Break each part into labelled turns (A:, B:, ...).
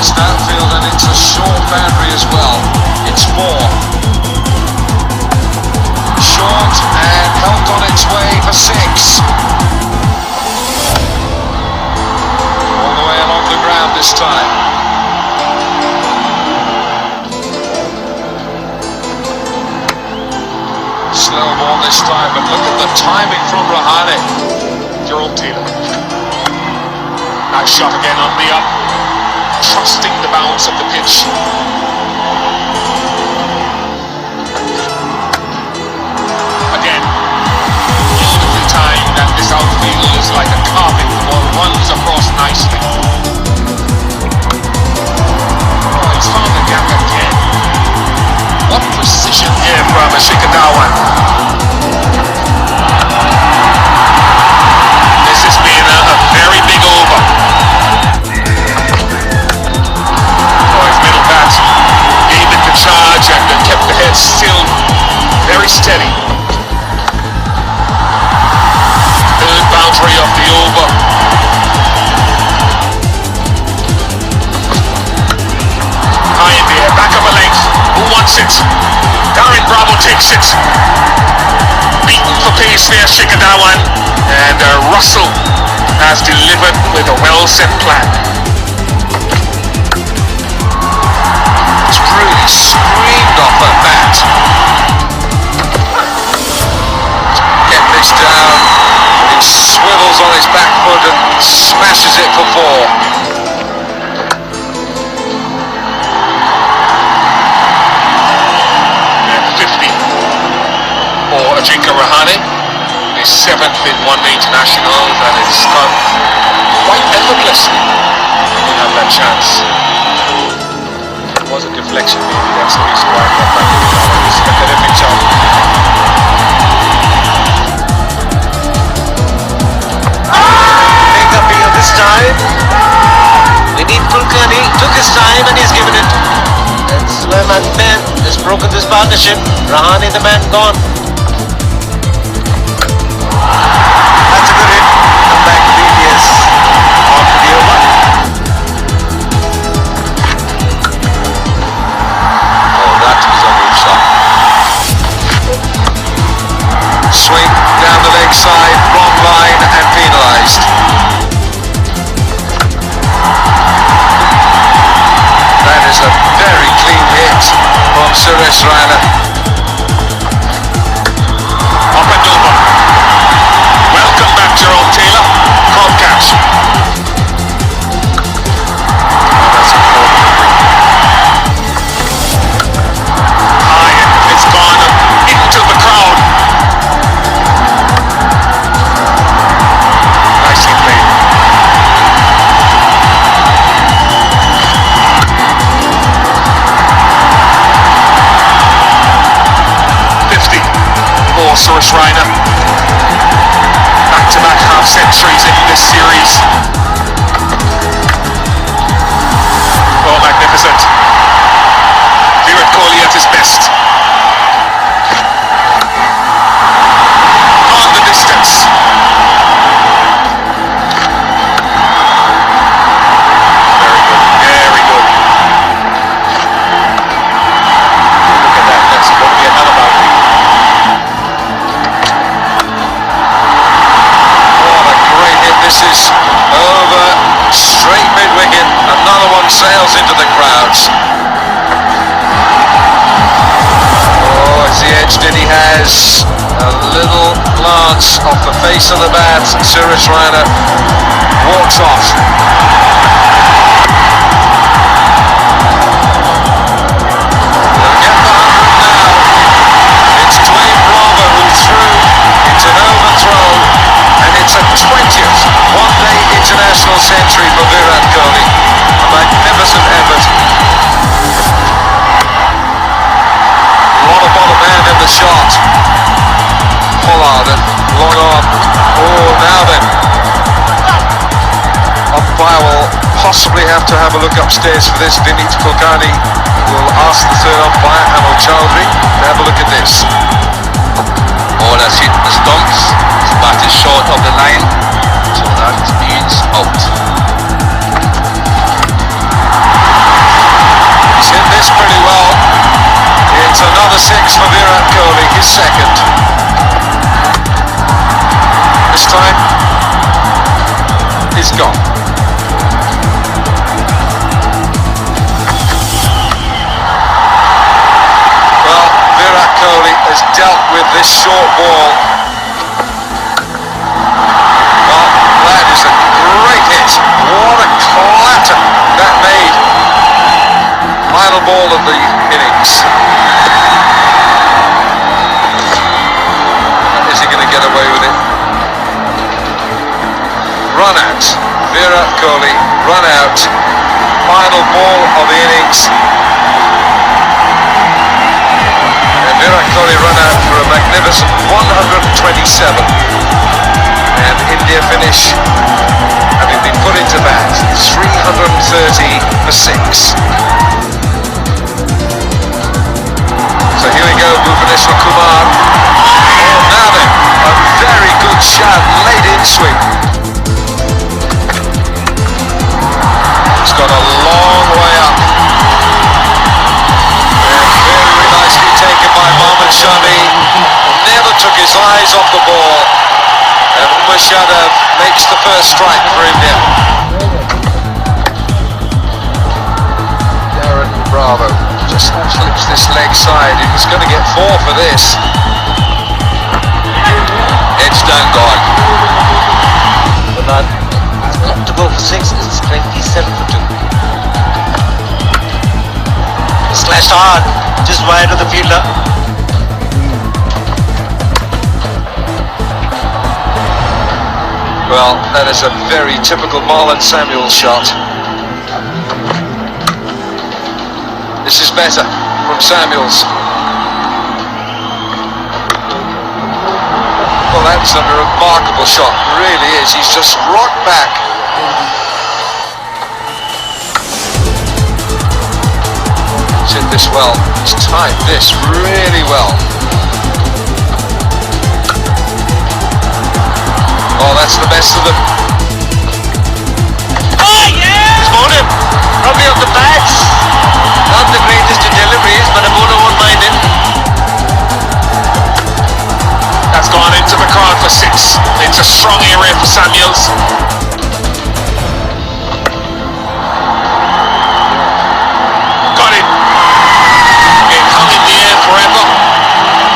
A: past outfield and it's a short boundary as well. It's 4. Short and helped on its way for 6. All the way along the ground this time. Slow ball this time, but look at the timing from Rahane.
B: Jerome Taylor. Nice shot again on the up, trusting the bounce of the pitch. Again, beautifully timed, and this outfield is like a carpet. The ball runs across nicely. Oh, he's found the gap again. What precision here from Ashikawa. This has been a very big over. Oh, his middle bat gave it the charge and kept the head still very steady. Third boundary of the over. High in the air, back up a length. Who wants it? Darren Bravo takes it. Beaten for pace there, Shikadawan. And Russell has delivered with a well-set plan.
A: It's really screamed off at that. Get this down. He swivels on his back foot and smashes it for 4.
B: For Ajinkya Rahane, his 7th in one-day internationals, and it's come quite effortlessly when you have that chance.
A: It was a deflection, maybe that's the reason why I got back. It's a terrific job. Make appeal this time. We need Kulkarni. Took his time and he's given it. And Sulaiman Ben has broken this partnership. Rahane the man gone. That's a good hit. Come back previous after the over. Oh, that was a good shot. Swing down the leg side, wrong line and penalised. That is a very clean hit from Suresh Raina.
B: Up and over. Welcome back, Jerome Taylor. Crop catch.
A: That's important.
B: High, and it's gone into the crowd. Nicely played. For Suresh Raina. Back-to-back half-centuries in this series. Oh, magnificent. Virat Kohli at his best. On the distance. Very good, very good.
A: Look at that, that's going to be another boundary. This is over, straight mid-wicket, another one sails into the crowds. Oh, as he edged it, he has a little glance off the face of the bat. Suresh Raina walks off. They'll get the 100 now. It's Dwayne Bravo who threw. It's an overthrow. And it's a 20th one-day international century for Virat Kohli. A magnificent effort. What about the man in the shot? Pollard and long on. Oh, now then. Umpire will possibly have to have a look upstairs for this. Vineet Kulkarni will ask the third umpire, Anil Chowdhury, to have a look at this.
C: Ball has hit the stumps. His bat is short of the line, so that means out.
A: time is gone. Well, Virat Kohli has dealt with this short ball. Well, that is a great hit. What a clatter that made. Final ball of the innings. Is he going to get away with it? Run out. Virat Kohli, run out. Final ball of the innings. And Virat Kohli run out for a magnificent 127. And India finish, having been put into bat, 330 for 6. So here we go, Bhuvaneshwar Kumar. Now then, a very good shot, late in swing. It's gone a long way up. And very nicely taken by Mohammad Shami. Never took his eyes off the ball. And Umesh Yadav makes the first strike for India. Darren Bravo just flips this leg side. He was going to get 4 for this.
C: It's done, gone.
D: Bernard, to go for 6 is 27 for 2. Slashed hard, just wide of the fielder.
A: Well, that is a very typical Marlon Samuels shot. This is better from Samuels. Well, that's a remarkable shot, really is. He's just rocked back. He's hit this well. He's timed this really well. Oh, that's the best of them.
D: Oh yeah! He's bowled him. Probably off the bats. Not the greatest in deliveries, but a bowler won't mind it.
B: That's gone into the crowd for 6. It's a strong area for Samuels. Got it. It hung in the air forever.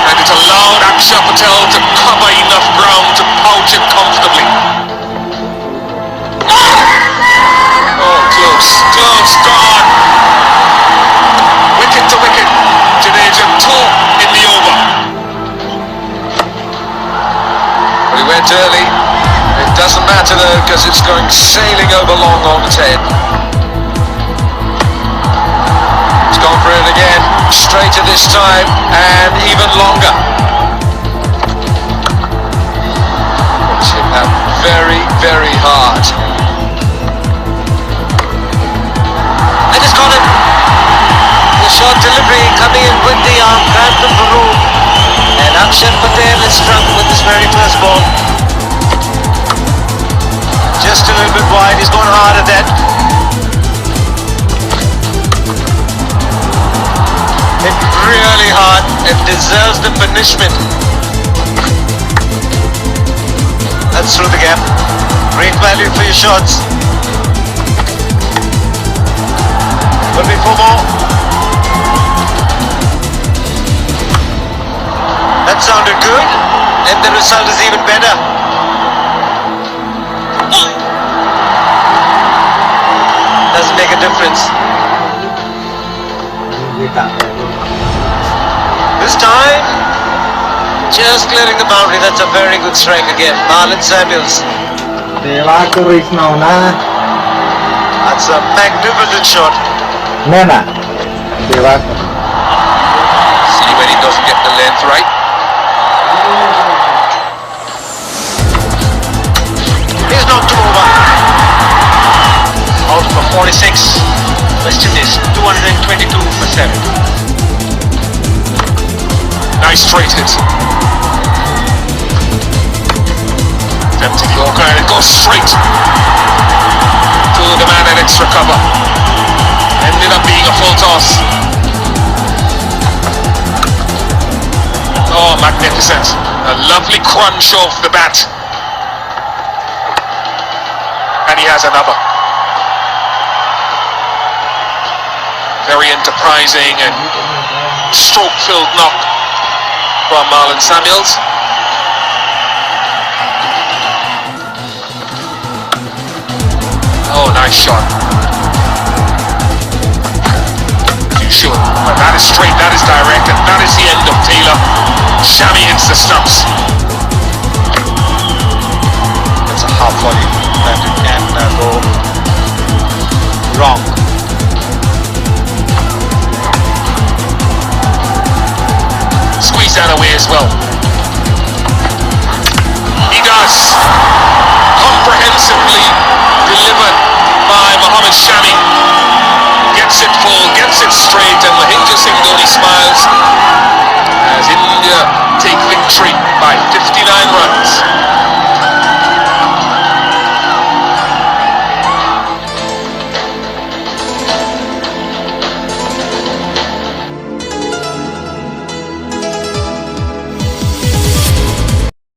B: And it allowed Akshar Patel to cover enough ground to pouch it comfortably.
A: Oh, close.
B: Close, gone. Wicket to wicket. Jadeja 2 in the over.
A: But he went early. It doesn't matter though, because it's going sailing over long on its head. He's gone for it again. Straighter this time, and even longer. It's hit that very, very hard.
D: I just got him. The short delivery coming in with the arm, Crampton for room. And Akshar Patel is struck with his very first ball. Just a little bit wide, he's gone hard at that. Hit really hard, it deserves the punishment. That's through the gap. Great value for your shots. Will be 4 more. That sounded good, and the result is even better. Doesn't make a difference. This time, just clearing the boundary. That's a very good strike again. Marlon Samuels. That's a magnificent shot.
C: See when he doesn't get the length right.
D: He's knocked him over. Out for 46. West Indies 222 for 7.
B: Nice straight hit. Tempting Yorker, and it goes straight to the man at extra cover. Ended up being a full toss. Oh, magnificent. A lovely crunch off the bat. he has another. Very enterprising and stroke-filled knock from Marlon Samuels. Oh, nice shot. Sure, but that is straight, that is direct, and that is the end of Taylor. Xhami hits the stumps.
C: It's a half volley that it can go wrong.
B: Squeeze that away as well.